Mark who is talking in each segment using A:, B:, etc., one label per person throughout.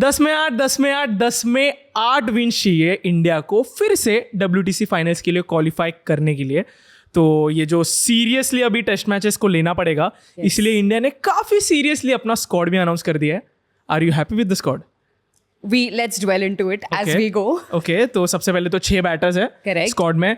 A: 10 में 8 विन चाहिए इंडिया को फिर से WTC फाइनल्स के लिए क्वालिफाई करने के लिए। तो ये जो सीरियसली अभी टेस्ट मैचेस को लेना पड़ेगा, इसलिए इंडिया ने काफी सीरियसली अपना स्क्वाड भी अनाउंस कर दिया है। Are you happy with the squad?
B: Let's dwell into it as we go.
A: Okay, तो सबसे पहले तो 6 बैटर्स है स्क्वाड में।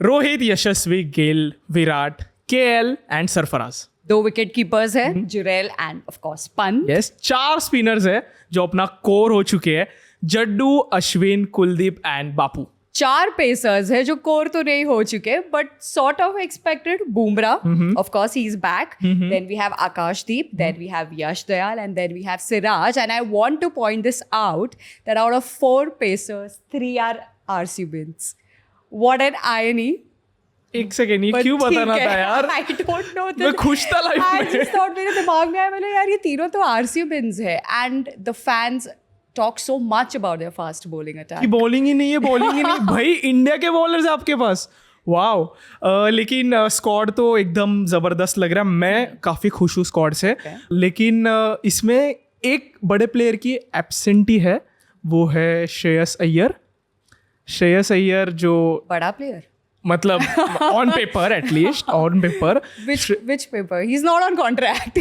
A: Rohit, Yashasvi, Gill, Virat, KL and Sarfaraz.
B: 2 wicket keepers है, Jurel and of course Pant.
A: Yes, 4 spinners है जो अपना कोर हो चुके हैं, जड्डू, अश्विन, कुलदीप एंड बापू।
B: 4 पेसर्स है जो कोर तो नहीं हो चुके but sort of expected. Bumrah, of course he is back. Then we have Akashdeep, then we have Yash Dayal and then we have Siraj. And I want to point this out that out of 4 pacers 3 are RCBs. What an irony.
A: एक second, ये क्यों बताना था यार?
B: I don't know.
A: मैं खुश था life में।
B: I just thought, मेरे दिमाग में आया, मैंने यार ये तीनों तो RCBs है and the fans talk so much about their fast bowling attack.
A: कि बॉलिंग ही नहीं है, बॉलिंग ही नहीं। भाई इंडिया के बॉलर्स है आपके पास, वाओ। लेकिन स्क्वाड तो एकदम जबरदस्त लग रहा है। मैं काफी खुश हूँ स्क्वाड से। लेकिन इसमें एक बड़े प्लेयर की एब्सेंटी है, वो है श्रेयस अय्यर। श्रेयस अय्यर जो
B: बड़ा प्लेयर,
A: मतलब on paper, at least on paper.
B: which paper? He's not on contract.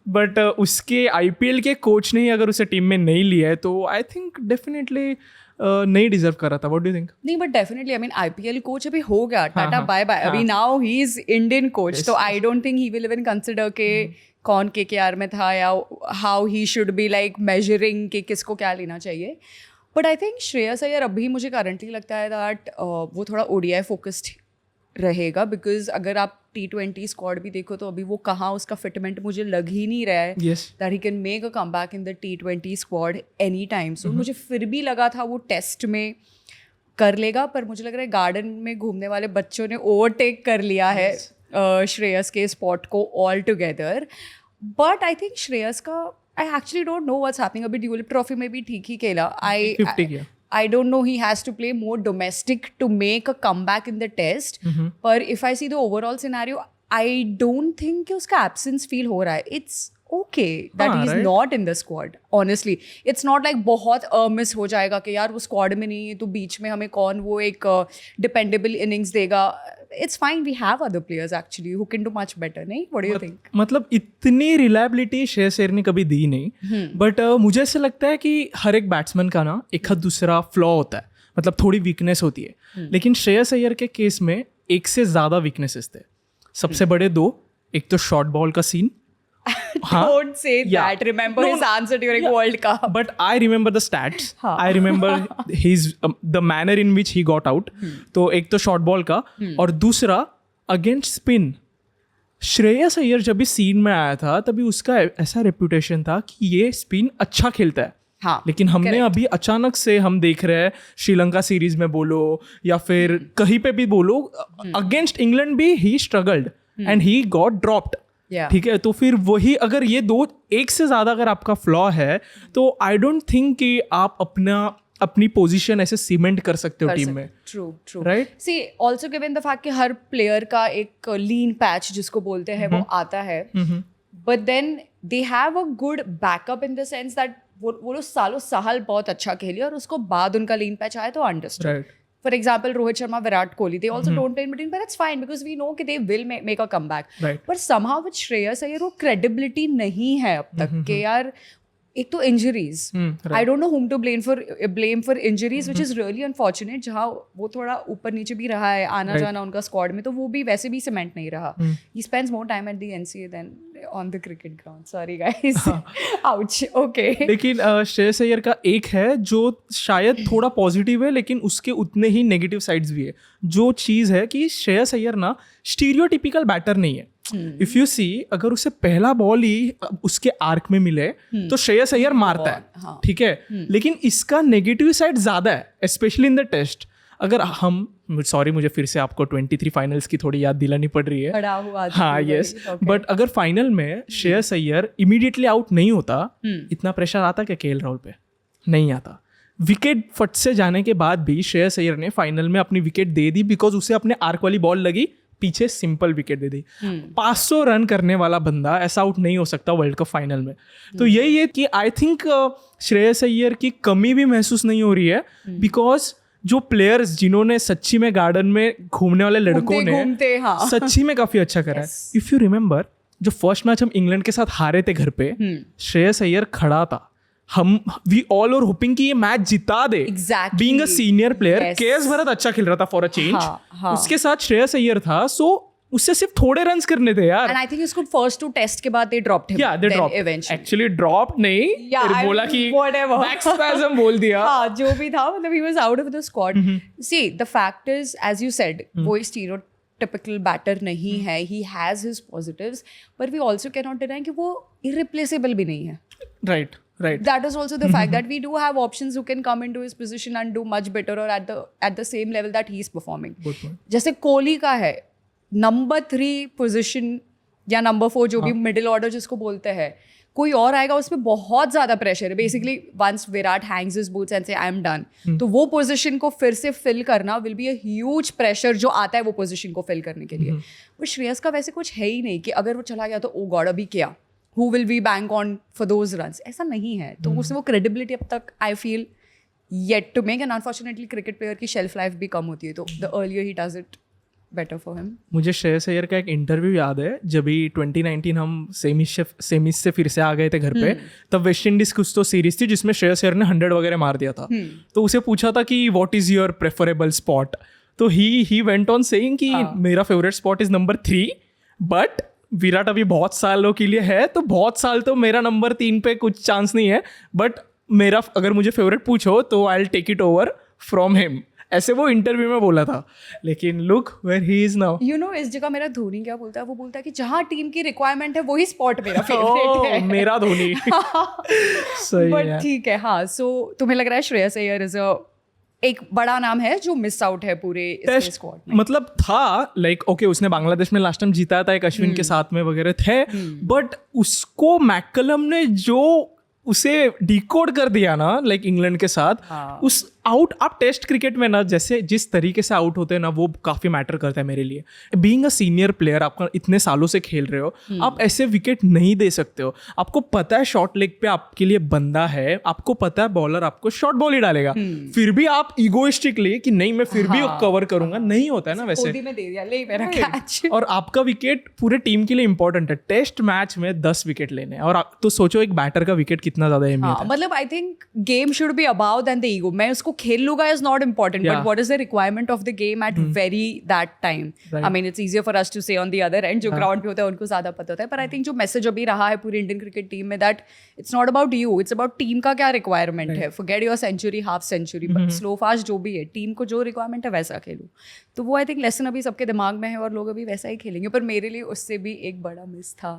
A: But उसके IPL के कोच ने ही अगर उसे टीम में नहीं लिया है तो आई थिंक डेफिनेटली नहीं डिजर्व कर रहा था। What do you think?
B: नहीं, but definitely, I mean IPL coach अभी हो गया, टाटा बाय बाय। अभी now he is Indian coach, तो I don't think he will even consider के कौन KKR में था या how he should be like measuring कि किसको क्या लेना चाहिए। But I think Shreyas Iyer अभी मुझे करंटली लगता है दैट वो थोड़ा ODI फोकस्ड रहेगा, बिकॉज अगर आप T20 स्क्वाड भी देखो तो अभी वो कहाँ, उसका फिटमेंट मुझे लग ही नहीं रहा है that he can make a comeback in the T20 squad any time. So मुझे फिर भी लगा था वो टेस्ट में कर लेगा, पर मुझे लग रहा है गार्डन में घूमने वाले बच्चों ने ओवरटेक कर लिया है श्रेयस के स्पॉट को all together. But I think Shreyas का I actually don't know what's happening. अभी ड्यूलिप ट्रॉफी में भी ठीक ही खेला। I don't know, he has to play more domestic to make a comeback in the test. पर if I see the overall scenario, I don't think कि उसका absence feel हो रहा है. It's okay that he's not in the squad. Honestly, it's not like बहुत miss हो जाएगा कि यार वो squad में नहीं है तो बीच में हमें कौन वो एक dependable innings देगा। It's fine, we have other players actually who can do much better, नहीं? What do you think?
A: मतलब इतनी रिलायबिलिटी श्रेयस अय्यर ने कभी दी नहीं, बट मुझे ऐसा लगता है कि हर एक बैट्समैन का ना एक दूसरा फ्लॉ होता है, मतलब थोड़ी वीकनेस होती है। लेकिन श्रेयस अय्यर के केस में एक से ज़्यादा वीकनेसेस थे। सबसे बड़े 2, एक तो शॉर्ट बॉल का scene.
B: Don't say that. Remember his answer during World Cup.
A: But I remember the stats. I remember his the manner in which he got out. तो एक तो शॉर्ट बॉल का और दूसरा अगेंस्ट स्पिन। श्रेयस अय्यर जब भी scene में आया था तभी उसका ऐसा रेपुटेशन था कि ये स्पिन अच्छा खेलता है।
B: हाँ,
A: लेकिन हमने अभी अचानक से हम देख रहे हैं, श्रीलंका सीरीज में बोलो या फिर कहीं पे भी बोलो, अगेंस्ट इंग्लैंड भी he struggled and he got dropped. ठीक है, तो फिर वही अगर ये 2 एक से ज्यादा अगर आपका फ्लॉ है तो आई डोंट थिंक कि आप अपनी पोजीशन ऐसे सीमेंट कर सकते हो टीम में।
B: True
A: right.
B: See also given the fact कि हर प्लेयर का एक लीन पैच जिसको बोलते हैं वो आता है, but then they have a good backup in the sense that वो लोग सालों साल बहुत अच्छा खेले और उसको बाद उनका लीन पैच आया तो understood. For example, Rohit Sharma, Virat Kohli, they also don't play in between, but that's fine because we know कि they will make a comeback. But somehow with Shreyas Iyer वो credibility नहीं है अब तक कि यार एक तो injuries. I don't know whom to blame for injuries, which is really unfortunate. जहाँ वो थोड़ा ऊपर नीचे भी रहा है आना जाना उनका squad में, तो वो भी वैसे भी cement नहीं रहा. He spends more time at the NCA than on the cricket ground. Sorry guys. Ouch. Okay.
A: लेकिन श्रेयस अय्यर का एक है जो शायद थोड़ा पॉजिटिव है लेकिन उसके उतने ही नेगेटिव साइड्स भी है। जो चीज़ है कि श्रेयस अय्यर ना स्टीरियोटिपिकल बैटर नहीं है। इफ यू सी, अगर उसे पहला बॉल ही उसके आर्क में मिले तो श्रेयस अय्यर मारता है, ठीक है, लेकिन इसका नेगेटिव साइड ज्यादा है, स्पेशली इन द टेस्ट। अगर हम, सॉरी मुझे फिर से आपको 23 फाइनल्स की थोड़ी याद दिलानी पड़ रही है। हाँ यस, बट अगर फाइनल में श्रेयस अय्यर इमीडिएटली आउट नहीं होता, इतना प्रेशर आता क्या KL राहुल पे? नहीं आता। विकेट फट से जाने के बाद भी श्रेयस अय्यर ने फाइनल में अपनी विकेट दे दी बिकॉज उसे अपने आर्क वाली बॉल लगी पीछे सिंपल विकेट दे दी। 500 रन करने वाला बंदा ऐसा आउट नहीं हो सकता वर्ल्ड कप फाइनल में। तो यही है कि आई थिंक श्रेयस अय्यर की कमी भी महसूस नहीं हो रही है, बिकॉज जो प्लेयर्स जिन्होंने सच्ची में गार्डन में घूमने वाले लड़कों ने
B: हाँ।
A: सच्ची में काफी अच्छा करा है। इफ यू रिमेम्बर, जो फर्स्ट मैच हम इंग्लैंड के साथ हारे थे घर पे, श्रेयस अय्यर खड़ा था। वी ऑल आर होपिंग कि ये मैच जिता दे। Being a senior player, KS Bharat अच्छा खेल रहा था फॉर अ चेंज, उसके साथ श्रेयस अय्यर था, सो उससे सिर्फ थोड़े रन्स करने थे यार।
B: And I think इसको first 2 टेस्ट के बाद they dropped him.
A: Yeah, they dropped.
B: Eventually.
A: Actually dropped नहीं, फिर बोला कि back spasm बोल दिया।
B: हाँ, जो भी था, मतलब he was out of the squad. See, the fact is, as you said, वो stereotypical batter नहीं है. He has his positives, but we also cannot deny कि वो irreplaceable भी नहीं है.
A: Right.
B: That is also the fact that we do have options who can come into his position and do much better or at the same level that he is performing.
A: Good point.
B: जैसे कोहली का है, number 3 position या number 4 जो भी middle order जिसको बोलते हैं, कोई और आएगा उसमें बहुत ज्यादा प्रेशर है। Basically once Virat hangs his boots and say I am done, तो वो पोजीशन को फिर से फिल करना will be a huge pressure जो आता है वो पोजीशन को फिल करने के लिए। बट श्रेयस का वैसे कुछ है ही नहीं कि अगर वो चला गया तो ओ गॉड अभी क्या, who will we bank on for those runs, ऐसा नहीं है। तो उसमें वो क्रेडिबिलिटी अब तक I feel yet to make, and unfortunately cricket player की शेल्फ लाइफ भी कम होती है, तो द अर्लियर ही does it better for him.
A: मुझे श्रेयस अय्यर का एक इंटरव्यू याद है, जब भी 2019 हम सेमीज से फिर से आ गए थे घर पे, तब वेस्ट इंडीज कुछ तो सीरीज थी जिसमें श्रेयस अय्यर ने 100 वगैरह मार दिया था। तो उसे पूछा था कि what is your preferable spot, तो ही वेंट ऑन सेइंग कि मेरा favourite spot is number 3, but Virat अभी बहुत सालों के लिए है, तो बहुत साल तो मेरा नंबर 3 पे कुछ चांस नहीं है, बट मेरा अगर मुझे फेवरेट पूछो तो I will take it over from him, ऐसे वो इंटरव्यू में बोला था। लेकिन look where he is now.
B: You know, इस जगह मेरा धोनी क्या बोलता है, वो बोलता है कि जहाँ टीम की रिक्वायरमेंट है वही स्पॉट मेरा फेवरेट है।
A: मेरा धोनी। सही
B: बट
A: है।
B: ठीक है, हाँ। सो तुम्हें लग रहा है श्रेयस अय्यर इज एक बड़ा नाम है जो मिस आउट है पूरे स्क्वाड में?
A: मतलब था लाइक ओके, उसने बांग्लादेश में लास्ट टाइम जीता था एक अश्विन के साथ में वगैरह थे, बट उसको मैकलम ने जो उसे डिकोड कर दिया ना, लाइक इंग्लैंड के साथ, उस आउट, आप टेस्ट क्रिकेट में ना जैसे जिस तरीके से आउट होते हैं ना, वो काफी मैटर करता है मेरे लिए। बीइंग अ सीनियर प्लेयर, आप इतने सालों से खेल रहे हो, आप ऐसे विकेट नहीं दे सकते हो। आपको पता है शॉर्ट लेग पे आपके लिए बंदा है, आपको पता है बॉलर आपको शॉर्ट बॉल ही डालेगा, फिर भी आप इगोइस्टिकली कि नहीं मैं फिर भी कवर करूंगा, नहीं होता है ना वैसे।
B: में दे दिया, ले मेरा कैच।
A: और आपका विकेट पूरे टीम के लिए इंपॉर्टेंट है। टेस्ट मैच में 10 विकेट लेने हैं, और तो सोचो एक बैटर का विकेट कितना ज्यादा अहमियत है।
B: मतलब I think game should be above then the ego. मैं उसको खेल लूंगा is not important, but what is the requirement of the game at very that time. I mean it's easier for us to say on the other end, जो ground पे होता है उनको ज्यादा पता होता है। पर आई थिंक जो मैसेज अभी रहा है पूरी इंडियन क्रिकेट टीम में, that it's not about you, it's about team का क्या रिक्वायरमेंट है। Forget your century, half century, slow fast जो भी है, टीम को जो रिक्वायरमेंट है वैसा खेलो। तो वो आई थिंक लेसन अभी सबके दिमाग में है और लोग अभी वैसा ही खेलेंगे। पर मेरे लिए उससे भी एक बड़ा मिस था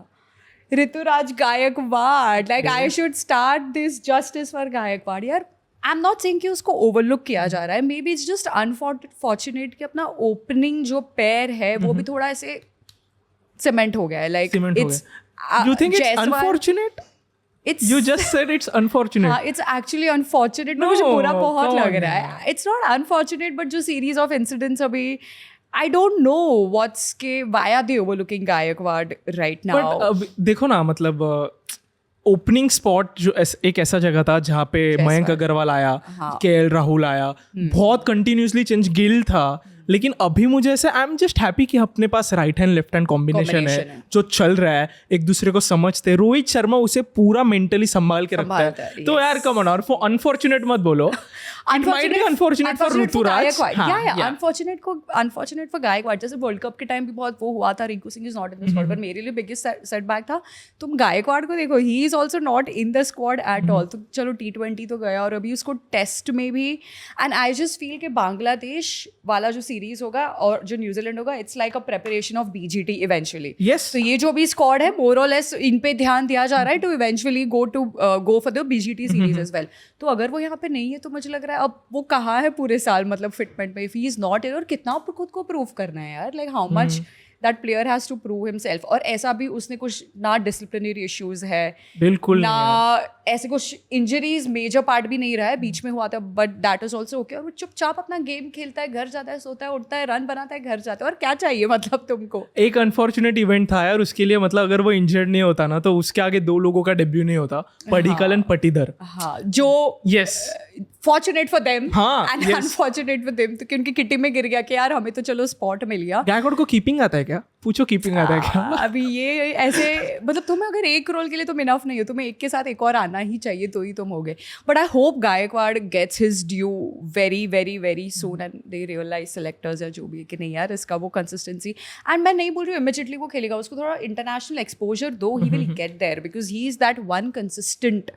B: Ruturaj Gaikwad. Like I should start this justice for Gaikwad. यार आई एम नॉट सेइंग कि उसको ओवरलुक किया जा रहा है, may be it's just unfortunate कि अपना ओपनिंग जो पैर है वो भी थोड़ा ऐसे सीमेंट हो गया है। Like it's,
A: you think it's unfortunate? You just said it's unfortunate.
B: हाँ, it's actually unfortunate. No, मुझे बुरा बहुत लग रहा है। It's not unfortunate, but जो series of incidents अभी, I don't know what's के why are they overlooking Gaikwad right now?
A: But देखो ना, मतलब ओपनिंग स्पॉट जो एक ऐसा जगह था जहाँ पे मयंक अग्रवाल आया, केएल राहुल आया, बहुत कंटिन्यूसली चेंज, गिल था, लेकिन अभी मुझे ऐसे आई एम जस्ट हैप्पी कि अपने पास right hand left hand combination है जो चल रहा है, एक दूसरे को समझते। रोहित शर्मा उसे पूरा मेंटली संभाल के रखता है। तो यार कम ऑन, और अनफॉर्चुनेट मत बोलो। It might be unfortunate for Ruturaj.
B: Unfortunate for Gaikwad। जैसे वर्ल्ड कप के टाइम भी बहुत वो हुआ था, Rinku Singh is not in the squad, पर मेरे लिए बिगेस्ट सेटबैक था। तुम गायकवाड़ को देखो, he is also not in the squad at all. तो चलो T20 तो गया, और अभी उसको टेस्ट में भी। एंड आई जस्ट फील कि बांग्लादेश वाला जो सीरीज होगा और जो न्यूजीलैंड होगा, it's like a preparation of BGT eventually.
A: Yes,
B: तो ये जो भी स्क्वाड है मोर और लेस इन पे ध्यान दिया जा रहा है to eventually go for the BGT series as well. तो अगर वो यहाँ पे नहीं है तो मुझे लग रहा है अब वो कहाँ है पूरे साल, मतलब फिटमेंट में, if he is not in. और कितना खुद को प्रूव करना है यार, like how much that player has to prove himself. और ऐसा भी उसने कुछ ना डिसिप्लिनरी इश्यूज है,
A: बिल्कुल
B: ना ऐसे कुछ इंजरीज मेजर पार्ट भी नहीं रहा है, बीच में हुआ था, but that is also okay. और वो चुपचाप अपना गेम खेलता है, घर जाता है, सोता है, उठता है, रन बनाता है, घर जाता है. और क्या चाहिए मतलब तुमको.
A: एक अनफॉर्चुनेट इवेंट था यार उसके लिए, मतलब अगर वो इंजर्ड नहीं होता ना तो उसके आगे 2 लोगों का डेब्यू नहीं होता, पडिक्कल एंड पटीदर.
B: हाँ, जो
A: yes
B: fortunate for them and
A: yes.
B: Unfortunate for them, तो उनकी किटी में गिर गया कि यार हमें तो चलो स्पॉट मिल गया.
A: गायकवाड़ को कीपिंग आता है क्या? पूछो, कीपिंग आता है क्या?
B: अभी ये ऐसे मतलब तुम्हें अगर एक रोल के लिए तुम इनफ नहीं हो, तुम्हें एक के साथ एक और आना ही चाहिए, तो ही तुम हो गए. But I hope Gaikwad gets his due very very very soon and they realise selectors या जो भी है कि नहीं यार इसका वो कंसिस्टेंसी. एंड मैं नहीं बोल रही हूँ इमीडिएटली वो खेलेगा, उसको थोड़ा इंटरनेशनल एक्सपोजर दो, he will get there because he is that one consistent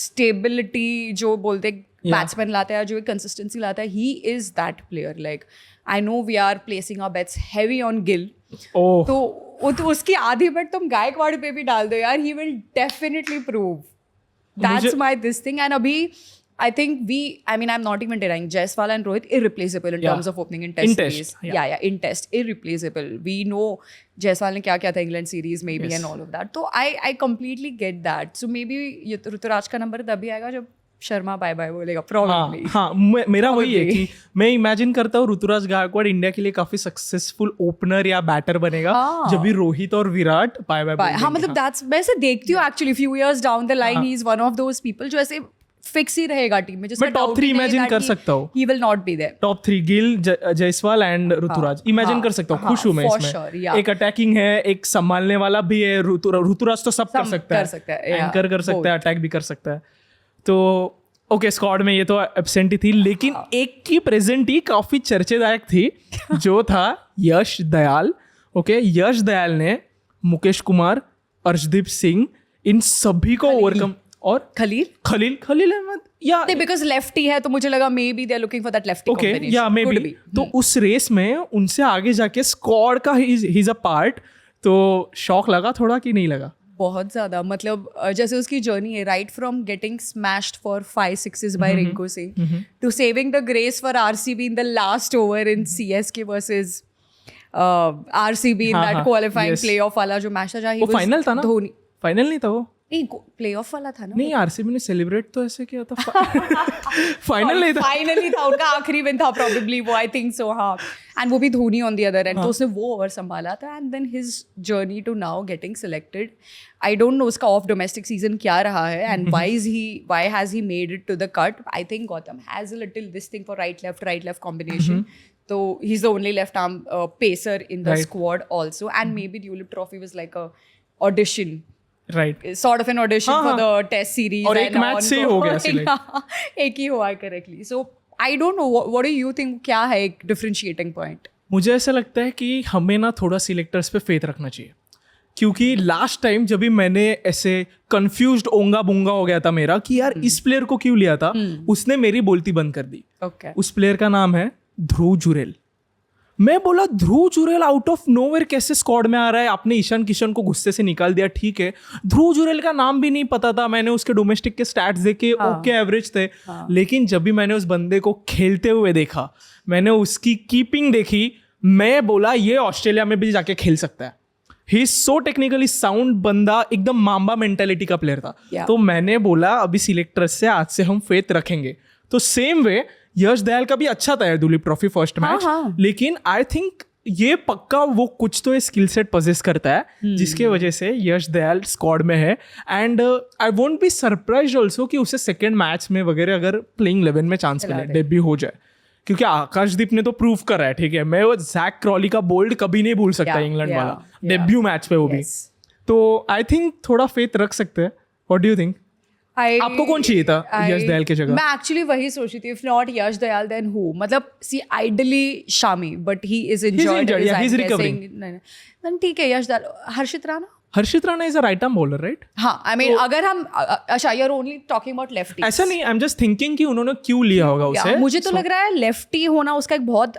B: stability जो बोलते बैट्समैन लाता है, जो एक कंसिस्टेंसी लाता है. He is that player. Like I know we are placing our bets heavy on Gill, तो उसकी आधी बेट तुम गायकवाड़ पे भी डाल दो यार, he will definitely prove. That's my this thing. And अभी I think I'm not even denying Jaiswal and Rohit irreplaceable in terms of opening in test series. In test irreplaceable. We know Jaiswal ने क्या क्या था England series maybe and all of that. तो I completely get that. So maybe Rituraj का number तभी आएगा जब Sharma bye bye बोलेगा probably.
A: हाँ, मेरा वही है कि मैं इमेजिन करता हूँ ऋतुराज गायकवाड़ इंडिया के लिए काफी सक्सेसफुल ओपनर या बैटर बनेगा जब भी रोहित और विराट बाय बाय.
B: हाँ मतलब that's मैं ऐसे देखती हूँ actually few years down the line he is one of those people जो ऐसे फिक्स ही रहेगा टीम में.
A: मैं टॉप 3 इमेजिन कर सकता हूँ.
B: He will not be there.
A: Top 3 Gill, Jaiswal and Ruturaj imagine कर सकता हूँ. खुश हूँ मैं इसमें. एक अटैकिंग है, एक संभालने वाला भी है. ऋतुराज तो सब कर सकता है, एंकर कर सकता है, अटैक भी कर सकता है. तो ओके, स्क्वाड में ये तो एब्सेंट ही थी, लेकिन एक की प्रेजेंट ही काफी चर्चेदायक थी जो था यश दयाल. ओके, यश दयाल ने मुकेश कुमार, अर्शदीप सिंह इन सभी को ओवरकम. और खलील अहमद या
B: बिकॉज लेफ्टी है तो मुझे लगा maybe they are looking for that lefty combination.
A: या मे बी. तो उस रेस में उनसे आगे जाके स्क्वाड का ही इज अ पार्ट. तो शॉक लगा थोड़ा कि नहीं लगा?
B: बहुत ज्यादा. मतलब जैसे उसकी जर्नी है right from getting smashed for 5 6s by Rinku Singh to saving the grace for RCB in the last over in CSK versus RCB in that qualifying playoff वाला जो मैच था.
A: वो फाइनल था ना?
B: धोनी
A: फाइनल नहीं था वो.
B: नहीं, प्लेऑफ वाला था ना.
A: नहीं, आरसीबी ने सेलिब्रेट तो ऐसे किया था. फाइनल नहीं था.
B: फाइनली था उनका आखिरी विन था प्रोबेबली वो. I think so. हाँ. एंड वो भी Dhoni on the other end. तो उसने वो ओवर संभाला था. And then his journey to now getting selected. I don't know उसका ऑफ डोमेस्टिक सीजन क्या रहा है and why has he made it to the cut. I think Gautam has a little this thing for right left combination. So he's the only left arm pacer in the squad also. And maybe Dulip Trophy was like a audition.
A: Right.
B: Sort of an audition for the test series.
A: और एक match से हो गया select.
B: एक ही हुआ correctly. So I don't know what do you think क्या है एक differentiating point?
A: मुझे ऐसा लगता है कि हमें ना थोड़ा सिलेक्टर्स पे फेथ रखना चाहिए. क्योंकि लास्ट टाइम जब भी मैंने ऐसे कंफ्यूज्ड ओंगा बुंगा हो गया था मेरा कि यार इस प्लेयर को क्यों लिया था, उसने मेरी बोलती बंद कर दी. उस प्लेयर का नाम है ध्रुव जुरेल. मैं बोला ध्रुव जुरेल आउट ऑफ नोवेयर कैसे स्क्वाड में आ रहा है? आपने ईशान किशन को गुस्से से निकाल दिया, ठीक है. ध्रुव जुरेल का नाम भी नहीं पता था. मैंने उसके डोमेस्टिक के स्टैट्स देखे, ओके एवरेज थे. लेकिन जब भी मैंने उस बंदे को खेलते हुए देखा, मैंने उसकी कीपिंग देखी, मैं बोला ये ऑस्ट्रेलिया में भी जाके खेल सकता है. He is so technically sound बंदा, एकदम माम्बा मेंटेलिटी का प्लेयर था. तो मैंने बोला अभी सिलेक्टर्स से आज से हम फेथ रखेंगे. तो सेम वे यश दयाल का भी अच्छा था दुलीप ट्रॉफी फर्स्ट मैच. लेकिन आई थिंक ये पक्का वो कुछ तो स्किल सेट पोजेस करता है जिसके वजह से यश दयाल स्क्वाड में है. And I won't be surprised also कि उसे सेकेंड मैच में वगैरह अगर प्लेइंग 11 में चांस मिले, डेब्यू हो जाए. क्योंकि आकाशदीप ने तो प्रूव करा है, ठीक है. मैं वो जैक क्रॉली का बोल्ड कभी नहीं भूल सकता इंग्लैंड वाला डेब्यू मैच पे वो भी. तो आई थिंक थोड़ा फेथ रख सकते हैं. What do you think? आपको कौन चाहिए था यश दयाल की जगह?
B: मैं एक्चुअली वही सोच रही थी. If not Yash Dayal then who? मतलब see ideally Shami, but he is injured.
A: He is recovering.
B: Then ठीक है Yash Dayal. Harshit Rana
A: is a right arm bowler, right?
B: हाँ, आई मीन अगर हम अच्छा you are only talking about lefty.
A: ऐसा नहीं, आई एम जस्ट थिंकिंग कि उन्होंने क्यों लिया होगा उसे.
B: मुझे तो लग रहा है लेफ्टी होना उसका एक बहुत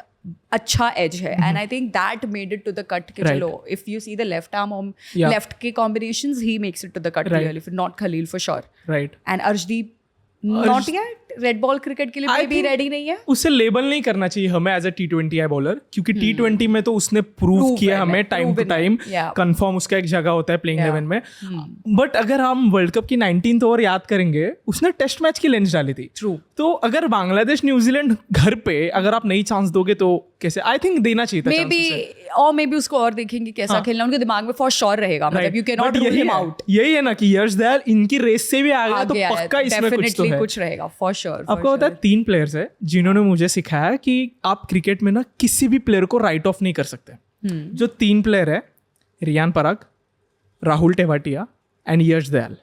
B: अच्छा एज है. And I think that made it to the cut. चलो if you see the left arm left के combinations, he makes it to the cut really. Not Khaleel for sure,
A: right.
B: And Arshdeep not yet red ball cricket के लिए
A: I
B: भी
A: think
B: ready नहीं है.
A: उसे label नहीं करना चाहिए हमें as a T20 I bowler, क्योंकि T20 में तो उसने प्रूव किया हमें टाइम टू टाइम, कंफर्म उसका एक जगह होता है प्लेइंग 11 में. बट अगर हम वर्ल्ड कप की 19th ओवर याद करेंगे, उसने टेस्ट मैच की लेंस डाली थी.
B: True.
A: तो अगर बांग्लादेश न्यूजीलैंड घर पे अगर आप नई चांस दोगे तो कैसे, आई थिंक देना चाहिए था
B: मे बी उसको और देखेंगे कैसा खेलना, उनके दिमाग में फॉर श्योर रहेगा. मतलब you can not rule him out.
A: यही है ना कि यश दयाल इनकी रेस से भी आ गया, तो पक्का इसमें कुछ तो है.
B: कुछ रहेगा फॉर श्योर.
A: आपको पता है 3 प्लेयर्स है जिन्होंने मुझे सिखाया कि आप क्रिकेट में ना किसी भी प्लेयर को राइट ऑफ नहीं कर सकते. जो 3 प्लेयर है, रियान पराग, राहुल टेवाटिया एंड यश दयाल.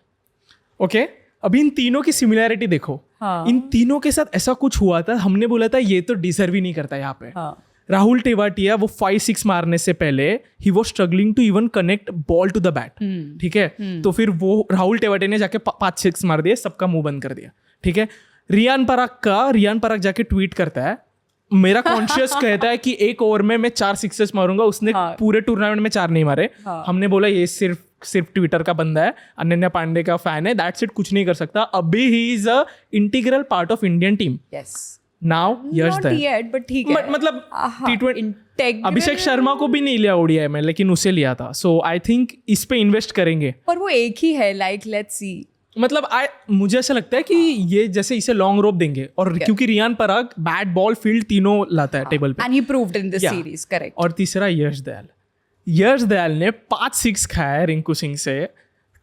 A: ओके, अभी इन तीनों की सिमिलैरिटी देखो. इन तीनों के साथ ऐसा कुछ हुआ था, हमने बोला था ये तो डिजर्व ही नहीं करता यहाँ पे. राहुल टेवाटिया वो 5-6 मारने से पहले ही वो struggling to even connect ball to the bat. ठीक है, तो फिर वो राहुल टेवाटिया ने जाके 5-6 मार दिए, सबका मुंह बंद कर दिया. ठीक है, रियान पराग जाके ट्वीट करता है, मेरा कॉन्शियस कहता है कि एक ओवर में मैं 4 सिक्सेस मारूंगा. उसने पूरे टूर्नामेंट में 4 नहीं मारे. हमने बोला ये सिर्फ ट्विटर का बंदा है, अनन्या पांडे का फैन है, दैट्स इट, कुछ नहीं कर सकता. अभी ही is a integral part of Indian team. Now Yash Dayal,
B: but ठीक है,
A: मतलब T20 अभिषेक शर्मा को भी नहीं लिया ओडीआई में, लेकिन उसे लिया था. सो आई थिंक इस पे इन्वेस्ट करेंगे.
B: पर वो एक ही है, लाइक लेट्स सी.
A: मतलब मुझे ऐसा लगता है कि ये जैसे इसे लॉन्ग रोप देंगे, और क्योंकि Riyan Parag bat ball field तीनों लाता है टेबल पे,
B: and he proved in this series. Correct.
A: और तीसरा यश दयाल ने 5-6 खाया रिंकू सिंह से,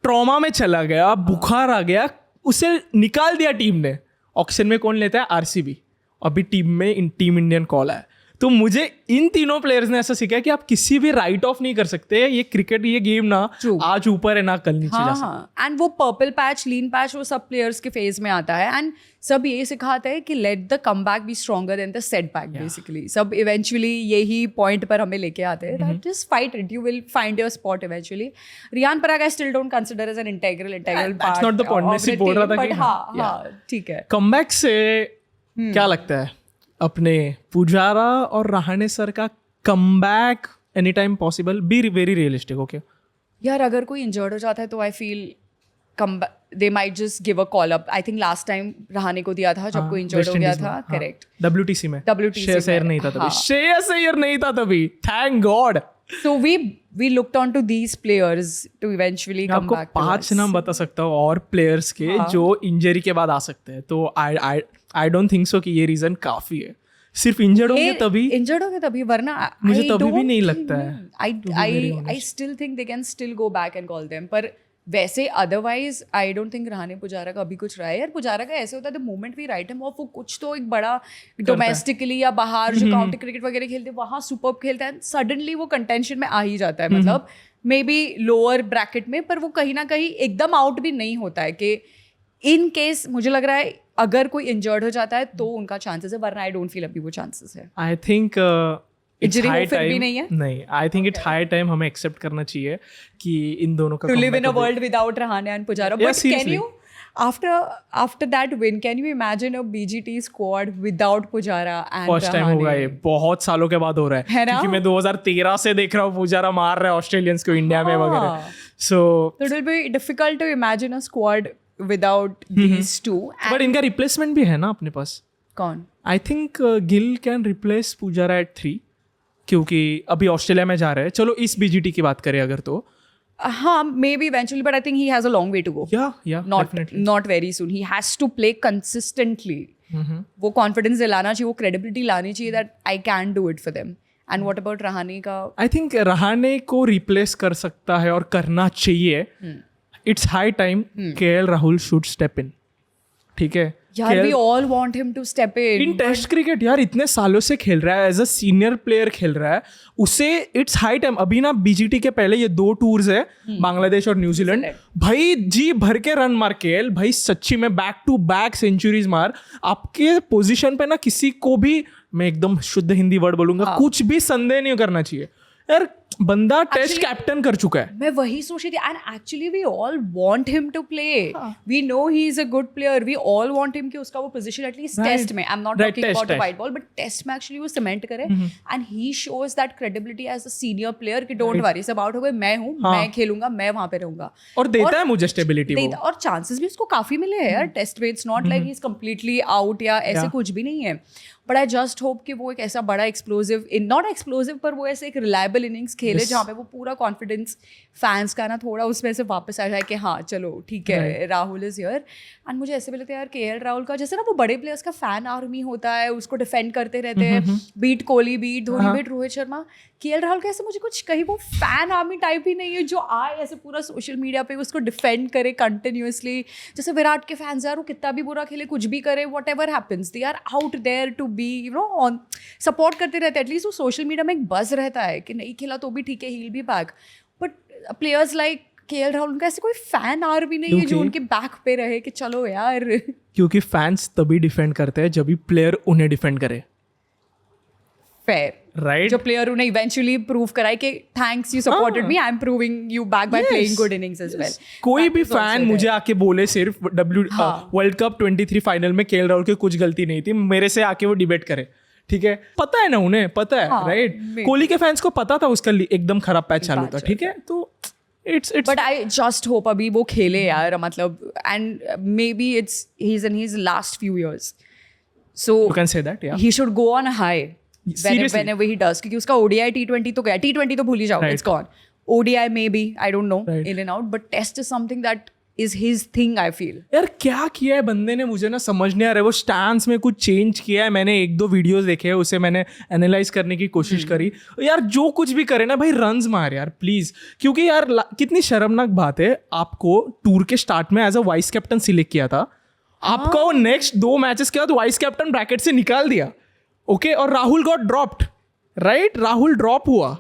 A: ट्रॉमा में चला गया, बुखार आ गया, उसे निकाल दिया टीम ने. ऑक्शन में कौन लेता है? आरसीबी. अभी टीम इंडियन कॉल है. तो मुझे इन तीनों प्लेयर्स ने ऐसा सीखा कि आप किसी भी राइट ऑफ नहीं कर सकते. ये क्रिकेट, ये गेम ना आज ऊपर है ना कल नीचे जा सकता.
B: एंड वो पर्पल पैच, लीन पैच, वो सब प्लेयर्स के फेज में आता है. एंड सब ये सिखाते हैं कि let the comeback be stronger than the setback. Basically सब इवेंचुअली यही पॉइंट पर हमें लेके आते हैं. That just fight it, you will find your spot eventually. Riyan Parag I still don't consider as an integral part.
A: That's not the point. मैं सिर्फ बोल रहा था कि
B: हाँ ठीक है.
A: कमबैक से क्या लगता है अपने पुजारा और रहाणे सर का comeback any time possible, be very realistic? Okay
B: यार, अगर कोई इंजर्ड हो जाता है तो I feel they might just give a call up. I think last time Rahane को दिया था जब कोई इंजर्ड हो गया था. करेक्ट.
A: WTC में श्रेयस अय्यर नहीं था तभी. Thank God.
B: So we looked on to these players to eventually come back.
A: आपको 5 नाम बता सकता हूँ और प्लेयर्स के जो इंजरी के बाद आ सकते हैं. तो आई डोंट थिंक सो कि ये रीजन काफी है. सिर्फ इंजर्ड होंगे तभी, वरना मुझे तभी भी नहीं लगता है.
B: I still think they can still go back and call them. पर वैसे otherwise I don't think Rahane Pujara का अभी कुछ रहा है. यार पुजारा का ऐसे होता है, the moment we write him off, वो कुछ तो एक बड़ा डोमेस्टिकली या बाहर जो काउंटी क्रिकेट वगैरह खेलते हैं वहाँ सुपर्ब खेलता है, सडनली वो कंटेंशन में आ ही जाता है. मतलब मे बी लोअर ब्रैकेट में, पर वो कहीं ना कहीं एकदम आउट भी नहीं होता है. कि इन केस मुझे लग रहा है अगर कोई इंजर्ड हो जाता है तो उनका चांसेस है, वरना आई डोंट फील अभी वो चांसेस है.
A: आई थिंक
B: इंजरी फिर भी नहीं है.
A: नहीं, I think it's high time हमें एक्सेप्ट करना चाहिए कि इन दोनों का
B: to live in a world without Rahane and Pujara. But can you after that win, can you imagine a BGT squad without Pujara and
A: first time होगा ये, बहुत सालों के बाद हो रहा है क्योंकि मैं 2013 से देख रहा हूँ पुजारा मार रहा है ऑस्ट्रेलियंस को इंडिया में वगैरह. So
B: it will be difficult to imagine a squad without these two.
A: But इनका रिप्लेसमेंट भी है ना अपने पास.
B: कौन?
A: I think Gill can replace Pujara at 3, क्योंकि अभी ऑस्ट्रेलिया में जा रहे हैं. चलो इस BGT की बात करें अगर तो
B: हाँ, maybe eventually, but I think he has a long way to go.
A: Yeah,
B: not very soon. He has to play consistently. वो confidence दिलाना चाहिए, वो credibility लानी चाहिए that I can do it for them. And what about Rahane का?
A: I think Rahane को replace कर सकता है और करना चाहिए. It's high time KL Rahul should step in. ठीक है
B: यार, we all want him to step in
A: test cricket. यार इतने सालों से खेल रहा है, एज अ सीनियर प्लेयर खेल रहा है, उसे इट्स हाई टाइम. अभी ना BGT के पहले ये 2 टूर्स है, बांग्लादेश और न्यूजीलैंड. भाई जी भर के रन मार केएल, भाई सच्ची में बैक टू बैक सेंचुरीज मार. आपके पोजीशन पे ना किसी को भी, मैं एकदम शुद्ध हिंदी वर्ड बोलूंगा, कुछ भी संदेह नहीं करना चाहिए. यार बंदा टेस्ट कैप्टन कर चुका है.
B: मैं वही सोच रही थी and actually we all want him to play. We know he is a good player. We all want him कि उसका वो पोजीशन एटलीस्ट टेस्ट में, I am not talking about white ball, but test में actually वो cement करे and he shows that credibility as a senior player कि don't worry, सब out हो गए, मैं हूँ, मैं खेलूंगा, मैं वहां पे रहूंगा.
A: और देता है मुझे स्टेबिलिटी वो.
B: और चांसेस भी उसको काफी मिले हैं यार टेस्ट में. It's not like he is completely out या ऐसे कुछ भी नहीं है. बट आई जस्ट होप कि वो एक ऐसा बड़ा एक्सप्लोसिव, नॉट एक्सप्लोसिव पर वो ऐसे एक रिलायबल इनिंग्स खेले जहाँ पे वो पूरा कॉन्फिडेंस फैंस का ना थोड़ा उसमें से वापस आ जाए कि हाँ चलो ठीक है, राहुल इज हियर. एंड मुझे ऐसे भी लगता है यार केएल राहुल का जैसे ना वो बड़े प्लेयर्स का फैन आर्मी होता है, उसको डिफेंड करते रहते हैं, beat Kohli, beat Dhoni, beat Rohit Sharma. KL Rahul का ऐसे मुझे कुछ कहीं वो फैन आर्मी टाइप ही नहीं है जो आए ऐसे पूरा सोशल मीडिया पे उसको डिफेंड करे कंटिन्यूसली. जैसे विराट के फैंस यार वो कितना भी बुरा खेले, कुछ भी करे, whatever happens, they are out there to be you know on, support करते रहते हैं. एटलीस्ट वो सोशल मीडिया में एक बज़ रहता है कि नहीं खेला तो भी ठीक है, he will be back. But players like KL Rahul, उनका ऐसे कोई फैन आर्मी नहीं है जो उनके बैक पे रहे कि चलो यार.
A: क्योंकि फैंस तभी डिफेंड करते हैं जब भी प्लेयर उन्हें डिफेंड करे.
B: Fair,
A: right.
B: जो प्लेयर उन्हें इवेंचुअली प्रूव कराए कि thanks you supported me, I am proving you back by playing good innings as well.
A: कोई भी फैन मुझे आके बोले सिर्फ वर्ल्ड कप 23 फाइनल में केएल राहुल की कुछ गलती नहीं थी, मेरे से आके वो डिबेट करे, ठीक है, पता है ना उन्हें, पता है, राइट. कोहली के फैंस को पता था उसका एकदम खराब पैच चालू था, ठीक है. तो it's
B: but I just hope अभी वो खेले यार, मतलब, and maybe he's in his last few years, so
A: you can say that, yeah,
B: he should go on a high whenever he does, क्योंकि उसका ODI T20 तो गया, T20 तो भूल ही जाओ, it's gone. ODI maybe, I don't know, in and out, but test is something that is his thing, I feel.
A: यार क्या किया है बंदे ने, मुझे ना समझ नहीं आ रहा है. वो स्टैंस में कुछ चेंज किया है, मैंने 1-2 वीडियोस देखे हैं, उसे मैंने एनालाइज करने की कोशिश करी. यार जो कुछ भी करे ना भाई, रन्स मार यार प्लीज. क्योंकि यार कितनी शर्मनाक बात है, आपको टूर के स्टार्ट में as a vice captain select किया था, आपका वो नेक्स्ट 2 मैचेस के बाद वाइस कैप्टन ब्रैकेट से निकाल दिया, ओके, और Rahul got dropped, right, Rahul drop हुआ.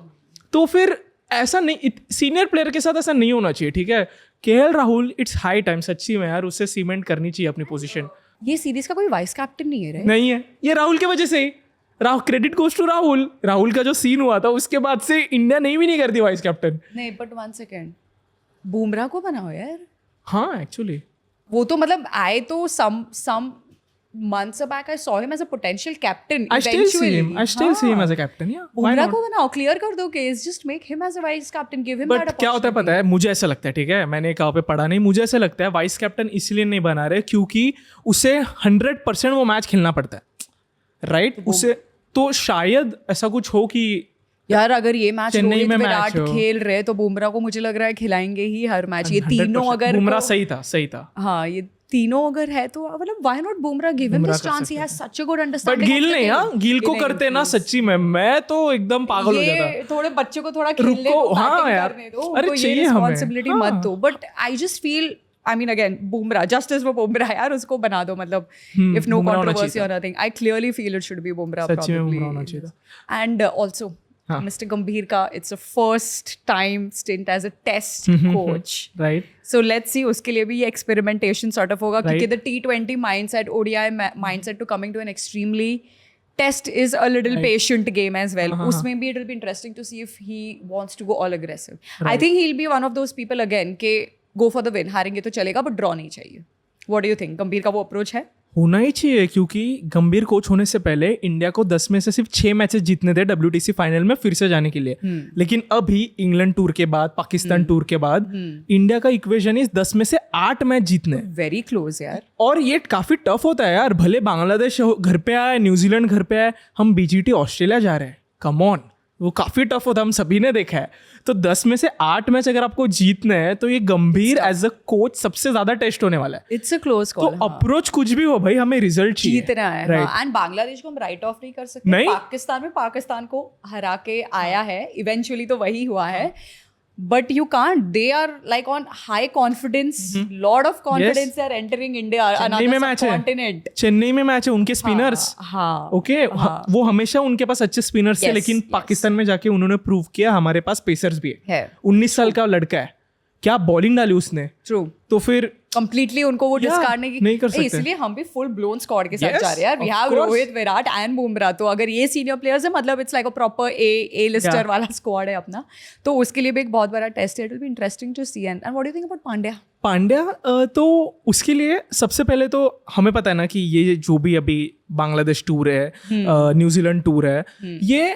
A: तो फिर ऐसा नहीं, सीनियर प्लेयर के साथ ऐसा नहीं होना चाहिए, ठीक है. KL Rahul, it's high time सच्ची में यार, उसे सीमेंट करनी चाहिए अपनी पोजीशन.
B: ये सीरीज का कोई वाइस कैप्टन नहीं है, right?
A: नहीं है, ये राहुल की वजह से ही. Credit goes to Rahul. Rahul का जो सीन हुआ था उसके बाद से इंडिया नहीं करती वाइस कैप्टन.
B: नहीं, बट 1 सेकेंड, बुमराह को बनाओ यार.
A: हाँ एक्चुअली
B: वो तो मतलब आए तो some months back I saw him as a potential captain.
A: I still see him as a captain, yeah.
B: Bumrah को बनाओ, क्लियर कर दो case, just make him as a vice captain, give him that opportunity.
A: क्या होता है पता है, मुझे ऐसा लगता है, ठीक है, मैंने कहाँ पे पढ़ा नहीं, मुझे ऐसा लगता है वाइस कैप्टन इसलिए नहीं बना रहे क्योंकि उसे 100% वो मैच खेलना पड़ता है, राइट. उसे तो शायद ऐसा कुछ हो कि
B: यार अगर ये मैच
A: चेन्नई में
B: विराट खेल रहे तो बुमराह को मुझे लग रहा है खिलाएंगे ही हर मैच. ये तीनों अगर
A: बुमराह सही था.
B: हाँ, ये तीनों अगर है तो मतलब why not Bumrah, give him this chance, he has such a good understanding.
A: But Gill नहीं, हाँ, गिल को करते ना सच्ची में मैं तो एकदम पागल हो जाता.
B: थोड़े बच्चों को थोड़ा खेलने दो,
A: हाँ यार,
B: अरे चाहिए रिस्पांसिबिलिटी मत दो. But I just feel, I mean again, Bumrah, justice for Bumrah यार, उसको बना दो, मतलब if no controversy or nothing, I clearly feel it should be Bumrah probably. And also Mr. Gambhir ka, it's a first time stint as a test coach,
A: right?
B: So let's see, उसके लिए भी ये experimentation sort of होगा, क्योंकि the T20 mindset, ODI mindset to coming to an extremely test is a little patient game as well. उसमें भी it will be interesting to see if he wants to go all aggressive. I think he'll be one of those people again के go for the win, हारेंगे तो चलेगा but draw नहीं चाहिए. What do you think? गंभीर का वो approach है?
A: होना ही चाहिए, क्योंकि गंभीर कोच होने से पहले इंडिया को 10 में से सिर्फ 6 मैचेस जीतने थे WTC फाइनल में फिर से जाने के लिए. लेकिन अभी इंग्लैंड टूर के बाद, पाकिस्तान टूर के बाद इंडिया का इक्वेशन इज 10 में से 8 मैच जीतने.
B: वेरी क्लोज यार. और
A: ये काफी टफ होता है यार. भले बांग्लादेश घर पे आए, न्यूजीलैंड घर पे आए, हम BGT ऑस्ट्रेलिया जा रहे हैं, कम ऑन, वो काफी टफ होता है, हम सभी ने देखा है. तो 10 में से 8 मैच अगर आपको जीतने हैं तो ये गंभीर एज अ कोच सबसे ज्यादा टेस्ट होने वाला है.
B: It's a close call.
A: तो अप्रोच कुछ भी हो भाई, हमें रिजल्ट चाहिए,
B: जीतना है. एंड बांग्लादेश को हम राइट ऑफ नहीं कर सकते. पाकिस्तान में पाकिस्तान को हरा के आया है, इवेंचुअली तो वही हुआ है. But you can't. They are like on high confidence, lot of confidence. They are entering India, another subcontinent.
A: Chennai में मैच है, उनके स्पिनर्स, ओके, वो हमेशा उनके पास अच्छे स्पिनर्स थे, लेकिन पाकिस्तान में जाके उन्होंने प्रूव किया हमारे पास पेसर्स भी है. 19 साल का लड़का है, क्या बॉलिंग डाली उसने,
B: ट्रू,
A: तो फिर
B: कंप्लीटली उनको वो डिस्कार्ड
A: नहीं कर सकते।
B: इसलिए हम भी फुल ब्लोन स्क्वाड के साथ
A: Yes,
B: जा रहे हैं यार. We
A: of
B: have
A: course.
B: Rohit, Virat and Bumrah. तो अगर ये सीनियर प्लेयर्स है मतलब it's like a proper A lister
A: Yeah.
B: वाला स्क्वाड है अपना. तो उसके लिए भी एक बहुत बड़ा टेस्ट है. It will be interesting to see. And what do you think about Pandya?
A: Pandya तो उसके लिए सबसे पहले तो हमें पता है ना कि ये जो भी अभी बांग्लादेश टूर है, न्यूजीलैंड टूर है, ये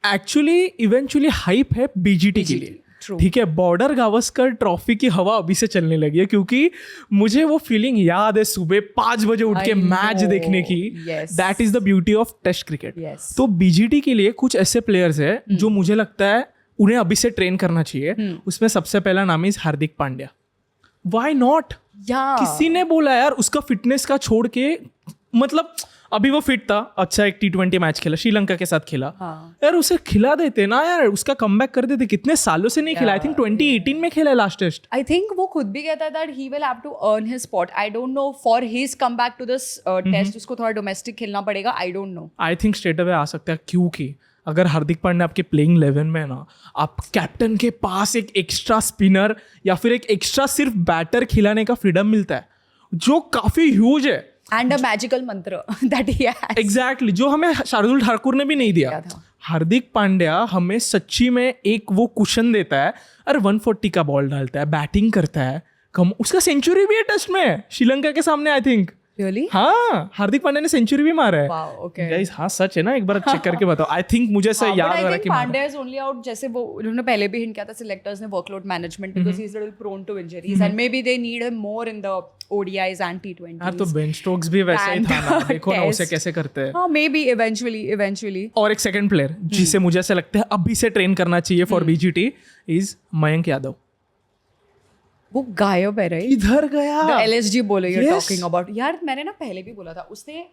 A: एक्चुअली इवेंचुअली हाइप है बीजीटी के लिए.
B: True.
A: ठीक है, बॉर्डर गावस्कर ट्रॉफी की हवा अभी से चलने लगी है, क्योंकि मुझे वो फीलिंग याद है सुबह 5 बजे उठ के
B: I
A: मैच
B: know.
A: देखने की.
B: Yes.
A: That is the beauty of test cricket.
B: Yes.
A: तो बीजीटी के लिए कुछ ऐसे प्लेयर्स है जो मुझे लगता है उन्हें अभी से ट्रेन करना चाहिए. उसमें सबसे पहला नाम is Hardik Pandya. Why not? किसी ने बोला यार उसका फिटनेस का छोड़ के, मतलब अभी वो फिट था, अच्छा एक T20 मैच खेला, श्रीलंका के साथ खेला. यार उसे खिला देते ना यार, उसका कमबैक कर देते. कितने सालों से नहीं खेला. आई थिंक 2018 में खेला लास्ट टेस्ट.
B: आई थिंक वो खुद भी कहता है that he will have to earn his spot. I don't know for his comeback to this test उसको थोड़ा डोमेस्टिक खेलना पड़ेगा. I don't know.
A: I think straight away आ सकता है, क्योंकि अगर हार्दिक पांड्या आपके प्लेइंग 11 में है ना, आप कैप्टन के पास एक एक्स्ट्रा स्पिनर या फिर एक एक्स्ट्रा सिर्फ बैटर खिलाने का फ्रीडम मिलता है, जो काफी ह्यूज है.
B: एंड अ मैजिकल मंत्र दैट ही हैज.
A: एग्जैक्टली, जो हमें शार्दुल ठाकुर ने भी नहीं दिया. हार्दिक पांड्या हमें सच्ची में एक वो कुशन देता है. अरे 140 का बॉल डालता है, बैटिंग करता है, कम उसका सेंचुरी भी है टेस्ट में श्रीलंका के सामने. I think
B: really?
A: हाँ, हार्दिक पांड्या ने सेंचुरी भी मारा है.
B: Wow, okay.
A: गाइस हाँ सच है ना, एक बार चेक करके बताओ. आई थिंक मुझे ऐसा याद आ रहा है कि
B: पांड्या इज ओनली आउट, जैसे वो उन्होंने पहले भी हिंट किया था सिलेक्टर्स ने, workload management, because he is little prone to injuries and maybe they need him more in the ODIs and T20s.
A: यार तो बेन स्टोक्स भी वैसा ही था ना, देखो ना उसे कैसे करते हैं.
B: हाँ, मे बी इवेंचुअली.
A: और एक सेकंड प्लेयर जिसे मुझे ऐसा लगता है अभी से ट्रेन करना चाहिए for BGT is Mayank Yadav.
B: वो गायब है, राइट?
A: इधर गया.
B: The LSG बोले you're
A: Yes.
B: talking about. यार मैंने ना पहले भी बोला था, उसने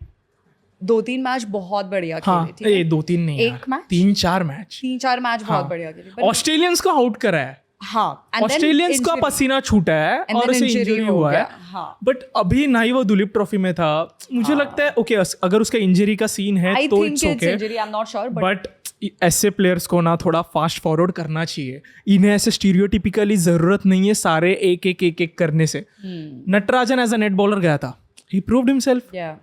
B: 2-3 मैच बहुत बढ़िया
A: हाँ,
B: खेले.
A: ये 2-3 नहीं
B: एक
A: यार,
B: मैच?
A: 3-4 मैच.
B: 3-4 मैच बहुत बढ़िया खेले.
A: ऑस्ट्रेलियंस को आउट करा है.
B: हाँ,
A: ऑस्ट्रेलियंस का पसीना छूटा है
B: And
A: और
B: then
A: उसे
B: injury
A: इंजरी
B: हो
A: हुआ है.
B: गया. हाँ.
A: बट अभी ना ही वो दुलीप ट्रॉफी में था. मुझे लगता है ओके, अगर उसका इंजरी का सीन है
B: I
A: तो
B: think
A: it's
B: it's
A: okay,
B: injury, I'm not sure, but
A: but ऐसे प्लेयर्स को ना थोड़ा फास्ट फॉरवर्ड करना चाहिए. इन्हें ऐसे स्टीरियोटिपिकली जरूरत नहीं है सारे एक करने से. Natarajan as a net bowler गया था, ही प्रूव्ड हिमसेल्फ.
B: yeah.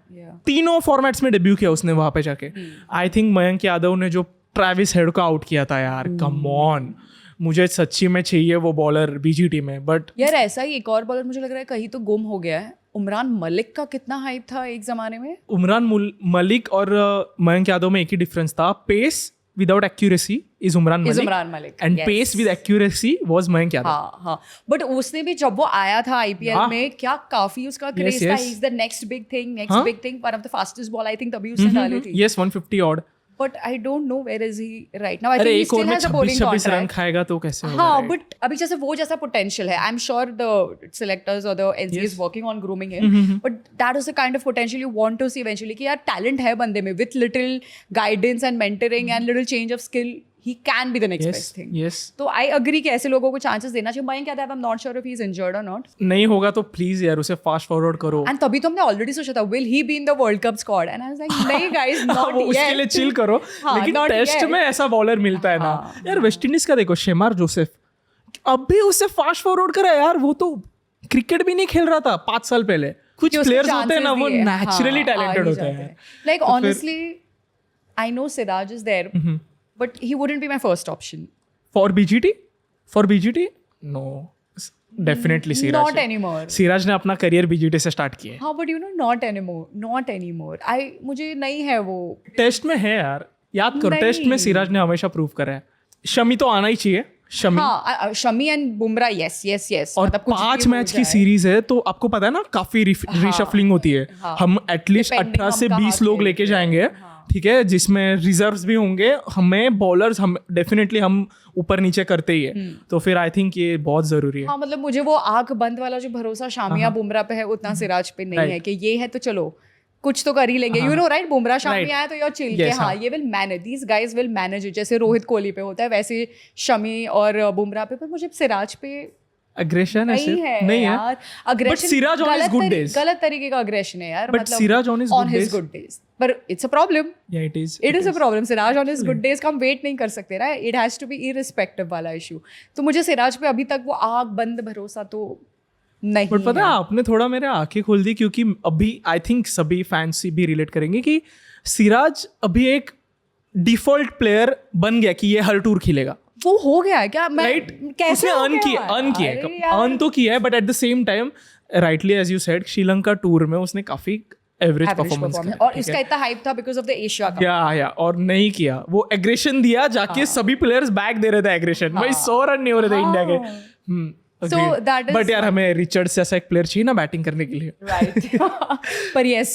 A: तीनों फॉर्मेट्स में डेब्यू किया उसने वहां पे जाके. आई थिंक मयंक यादव ने जो ट्रेविस हेड को आउट किया था यार, कम ऑन, मुझे सच्ची में चाहिए वो बॉलर बीजीटी में. बट
B: यार ऐसा ही एक और बॉलर मुझे लग रहा है कहीं तो गुम हो गया है. उमरान मलिक का कितना हाइप था एक जमाने में.
A: उमरान मलिक और मयंक यादव में एक ही डिफरेंस था, pace without accuracy is Umran Malik and pace with accuracy was Mayank Yadav.
B: हाँ, बट उसने भी जब वो आया था आईपीएल में, क्या काफी उसका क्रेज था. Is the next big thing, one of the fastest ball I think तभी उसने डाली थी.
A: Yes, 150 odd.
B: But I don't know where is he right now. I
A: अरे
B: थिंक ही
A: एक ओवर
B: स्टिल
A: में
B: has a bowling
A: 26 run
B: contract.
A: खाएगा तो कैसे होगा.
B: हाँ, बट अभी जैसे वो जैसा पोटेंशियल है. I am sure the selectors और the NCA is working on grooming him, but that is the kind of potential you want to see eventually, कि यार टैलेंट है बंदे में, with little guidance and mentoring and little change of skill he can be the next best thing.
A: Yes.
B: तो I agree कि ऐसे लोगों को chances देना चाहिए. Mayank Yadav, I'm not sure if he's injured or not.
A: नहीं होगा तो प्लीज यार उसे फास्ट फॉरवर्ड करो.
B: And तभी तो हमने ऑलरेडी सोचा था will he be in the World Cup squad, and I was like नहीं guys, not
A: वो उसके लिए
B: yet.
A: चिल करो.
B: हाँ,
A: लेकिन
B: not
A: टेस्ट
B: yet.
A: में ऐसा बॉलर मिलता है ना यार. वेस्ट इंडीज का देखो, शेमार जोसेफ, अभी उसे फास्ट फॉरवर्ड करा यार. वो तो क्रिकेट भी नहीं खेल रहा था 5 साल पहले. कुछ प्लेयर्स होते हैं ना, वो नेचुरली टैलेंटेड होते हैं.
B: Like honestly, I know Siraj is there, but he wouldn't be my first option.
A: For BGT no, definitely Siraj.
B: Not anymore.
A: Siraj ने अपना करियर बीजीटी से स्टार्ट किया है.
B: हाँ, but you know, not anymore. मुझे नहीं है वो.
A: टेस्ट में है यार, याद करो, टेस्ट में सिराज ने हमेशा प्रूव करा है. शमी तो आना ही चाहिए.
B: Shami and Bumrah, yes.
A: और 5 मैच की सीरीज है तो आपको पता है ना, काफी रिशफलिंग होती है. हम एटलीस्ट 18 से 20 लोग लेके जाएंगे, ठीक है, जिसमें रिजर्व्स भी होंगे. हमें बॉलर्स हम डेफिनेटली हम ऊपर नीचे करते ही है. तो फिर आई थिंक ये बहुत जरूरी है.
B: हाँ, मतलब मुझे वो आंख बंद वाला जो भरोसा शामिया बुमराह पे है उतना सिराज पे नहीं है, कि ये है तो चलो कुछ तो कर ही लेंगे. You know right, Bumrah Shami आया तो यार चिल के, हाँ ये will manage, these guys will manage. जैसे रोहित कोहली पे होता है वैसे शमी और बुमराह पे. पर मुझे सिराज पे
A: aggression
B: नहीं है यार,
A: But
B: aggression
A: Siraj on his good days.
B: गलत तरीके का aggression है यार,
A: But Siraj on his good days.
B: But it's a problem.
A: Yeah, it is.
B: It is a problem. Siraj on his good days का हम wait नहीं कर सकते ना. It has to be irrespective वाला issue. तो मुझे सिराज पे अभी तक वो आग बंद भरोसा तो नहीं
A: बट पता
B: है.
A: है आपने थोड़ा मेरे आंखें खोल दी, क्योंकि अभी आई थिंक सभी फैंस भी रिलेट करेंगे कि सिराज अभी एक डिफॉल्ट प्लेयर बन गया कि ये हर टूर खेलेगा.
B: वो हो गया है क्या? मैं
A: राइट,
B: कैसे
A: उसने
B: हो
A: अर्न
B: गया
A: किया,
B: है?
A: अर्न किया,
B: अरे यार.
A: अर्न तो किया है, but at the same time rightly as you said Sri Lanka tour में उसने काफी एवरेज
B: Average
A: परफॉर्मेंस
B: performance.
A: किया.
B: और इसका इतना हाइप था because of the Asia cup.
A: या और नहीं किया, वो एग्रेशन दिया जाके सभी प्लेयर्स बैक दे रहे थे एग्रेशन. भाई 100 रन नहीं हो रहे थे इंडिया के.
B: So that is
A: बट यार हमें रिचर्ड्स जैसा एक प्लेयर चाहिए ना बैटिंग करने के लिए.
B: Right. But yes,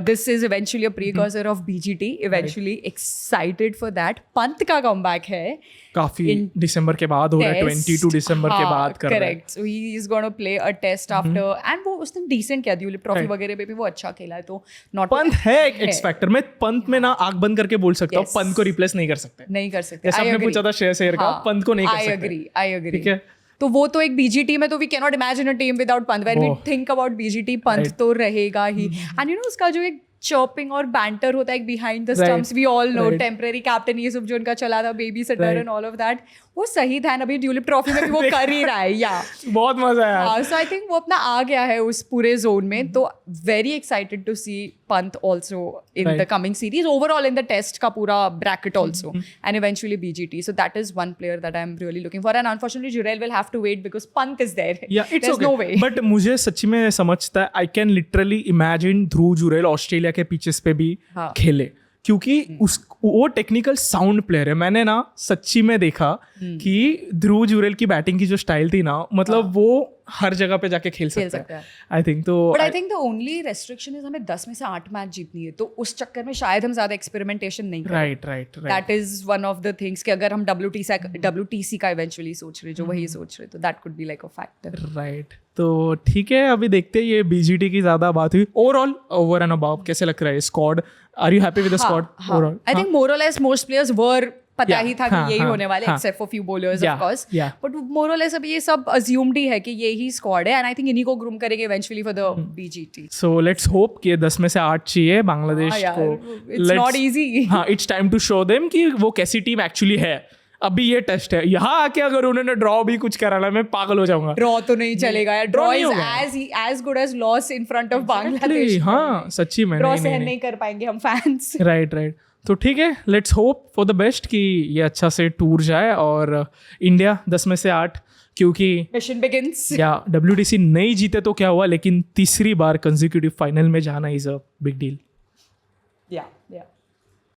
B: this is eventually a precursor of BGT. Eventually excited for that. Pant का comeback है.
A: काफी दिसंबर के बाद हो रहा है, 22 दिसंबर के बाद कर रहा है.
B: Correct. So he is going to play a test after. And वो उसने decent किया, ड्यूलिप ट्रॉफी वगैरह पे भी वो अच्छा खेला है, तो not.
A: पंत है एक एक्स फैक्टर. मैं पंत में ना आंख बंद करके बोल सकता हूँ,
B: Yes.
A: पंत को रिप्लेस नहीं कर सकते.
B: नहीं कर सकते.
A: जैसे
B: I
A: आपने
B: agree.
A: पूछा था श्रेयस अय्यर का, पंत को नहीं कर
B: I
A: सकते.
B: agree.
A: ठीक है.
B: तो वो तो एक बीजीटी में तो we can not imagine a team without Pant. When we
A: Oh.
B: Think about BGT, Pant तो रहेगा ही. एंड यू नो उसका जो एक चॉपिंग और बैंटर होता है behind the stumps, we all know. Temporary captain ये सब जो उनका चला था, babysitter and all of that, वो सही था. अभी ड्यूलिप ट्रॉफी में भी वो कर ही रहा है. या
A: बहुत मजा आया.
B: सो आई थिंक वो अपना आ गया है उस पूरे जोन में. तो very excited to see Pant also in the coming series, overall in the test का पूरा bracket also, and eventually BGT. So that is one player that I am really looking for. And unfortunately Jurel will have to wait because Pant is there.
A: Yeah, it's
B: There's
A: okay.
B: no way.
A: But मुझे सच्ची में समझता है, I can literally imagine Dhruv Jurel Australia के pitches पे भी
B: हाँ.
A: खेले, क्योंकि वो टेक्निकल साउंड प्लेयर है. मैंने ना सच्ची में देखा कि ध्रुव जुरेल की बैटिंग की जो स्टाइल थी ना, मतलब वो हर जगह पे जाके खेल सकता है. आई थिंक तो
B: but I think the only restriction is हमें 10 में से 8 मैच जीतनी है, तो उस चक्कर में शायद हम ज्यादा एक्सपेरिमेंटेशन नहीं करें.
A: Right.
B: That is one of the things कि अगर हम WTC का इवेंचुअली सोच रहे, जो वही सोच रहे, तो that could be like a factor.
A: Right. तो ठीक है, अभी देखते हैं. ये बीजीटी की ज्यादा बात हुई. ओवरऑल ओवर एंड अबाउट कैसे लग रहा है squad? Are you happy with the squad overall?
B: I think more और लेस मोस्ट प्लेयर्स वर पता ही था कि यही होने वाले,
A: हाँ.
B: Except for few bowlers of course.
A: yeah.
B: But more और लेस अभी ये सब अज्यूम्ड ही है कि यही स्क्वाड है, एंड आई थिंक इन्हीं को ग्रूम करेंगे eventually for the BGT.
A: So let's hope कि 10 में से 8 चाहिए बांग्लादेश को.
B: It's not easy.
A: हाँ, it's time to show them कि वो कैसी टीम एक्चुअली है. अभी ये टेस्ट है, यहाँ आके अगर उन्होंने ड्रॉ भी कुछ कराना, मैं पागल हो जाऊंगा.
B: ड्रॉ तो नहीं चलेगा यार. ड्रॉ
A: नहीं
B: इज
A: होगा.
B: As good as loss in front of Bangladesh.
A: हाँ सच्ची में.
B: ड्रॉ सहन नहीं कर पाएंगे हम फैंस.
A: राइट. तो ठीक है, let's hope for the best कि ये अच्छा से टूर जाए और इंडिया 10 में से 8, क्योंकि
B: मिशन बिगिंस.
A: या WTC नहीं जीते तो क्या हुआ, लेकिन तीसरी बार कंसेक्यूटिव फाइनल में जाना इज अ बिग डील.
B: या